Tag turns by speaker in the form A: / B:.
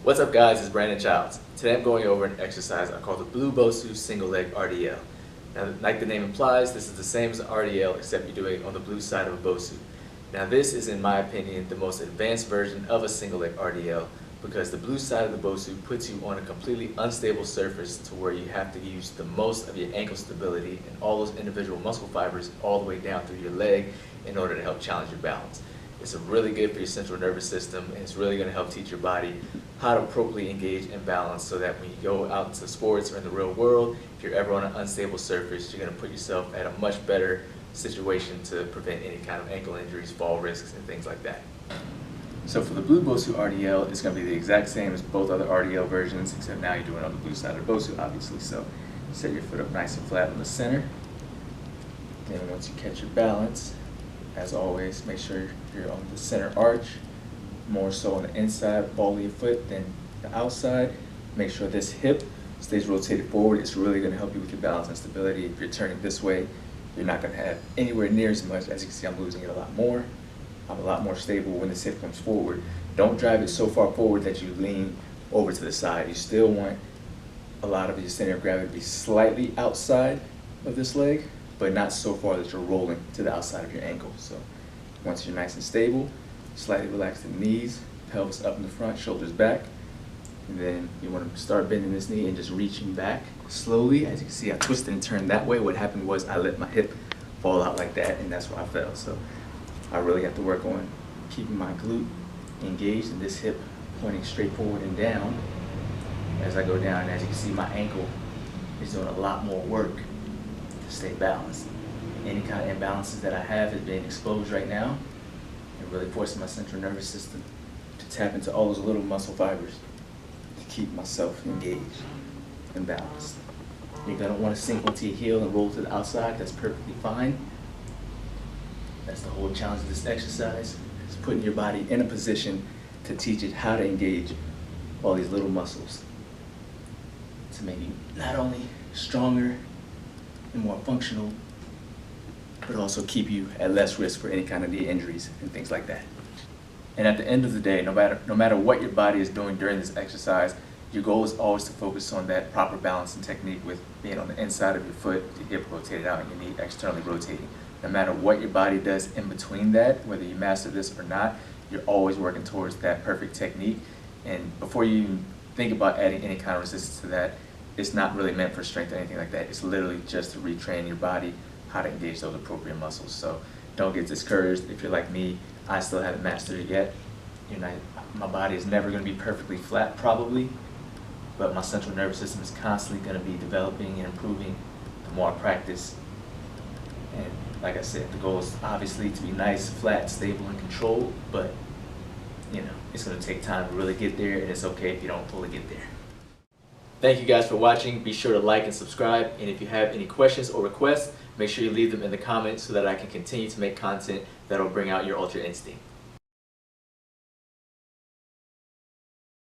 A: What's up guys, it's Brandon Childs. Today I'm going over an exercise I call the Bosu Single Leg RDL. Now like the name implies, this is the same as RDL except you're doing it on the blue side of a Bosu. Now this is in my opinion the most advanced version of a single leg RDL because the blue side of the Bosu puts you on a completely unstable surface to where you have to use the most of your ankle stability and all those individual muscle fibers all the way down through your leg in order to help challenge your balance. It's really good for your central nervous system, and it's really going to help teach your body how to appropriately engage and balance so that when you go out into sports or in the real world, if you're ever on an unstable surface, you're going to put yourself at a much better situation to prevent any kind of ankle injuries, fall risks, and things like that. So for the blue Bosu RDL, it's going to be the exact same as both other RDL versions, except now you're doing it on the blue side of the Bosu, obviously. So set your foot up nice and flat in the center. Then once you catch your balance, as always, make sure you're on the center arch, more so on the inside ball of your foot than the outside. Make sure this hip stays rotated forward. It's really going to help you with your balance and stability. If you're turning this way, you're not going to have anywhere near as much. As you can see, I'm losing it a lot more. I'm a lot more stable when this hip comes forward. Don't drive it so far forward that you lean over to the side. You still want a lot of your center of gravity to be slightly outside of this leg, but not so far that you're rolling to the outside of your ankle. So once you're nice and stable, slightly relax the knees, pelvis up in the front, shoulders back. And then you want to start bending this knee and just reaching back slowly. As you can see, I twisted and turned that way. What happened was I let my hip fall out like that, and that's where I fell. So I really have to work on keeping my glute engaged and this hip pointing straight forward and down as I go down. As you can see, my ankle is doing a lot more work to stay balanced. Any kind of imbalances that I have is being exposed right now and really forcing my central nervous system to tap into all those little muscle fibers to keep myself engaged and balanced. You're going to want to sink onto your heel and roll to the outside. That's perfectly fine. That's the whole challenge of this exercise, is putting your body in a position to teach it how to engage all these little muscles to make you not only stronger and more functional, but also keep you at less risk for any kind of knee injuries and things like that. And at the end of the day, no matter what your body is doing during this exercise, your goal is always to focus on that proper balance and technique with being on the inside of your foot, your hip rotated out and your knee externally rotating. No matter what your body does in between that, whether you master this or not, you're always working towards that perfect technique. And before you even think about adding any kind of resistance to that, it's not really meant for strength or anything like that. It's literally just to retrain your body how to engage those appropriate muscles. So don't get discouraged. If you're like me, I still haven't mastered it yet. My body is never going to be perfectly flat probably, but my central nervous system is constantly going to be developing and improving the more I practice. And like I said, the goal is obviously to be nice, flat, stable, and controlled, but it's going to take time to really get there, and it's okay if you don't fully get there. Thank you guys for watching. Be sure to like and subscribe, and if you have any questions or requests, make sure you leave them in the comments so that I can continue to make content that will bring out your ultra instinct.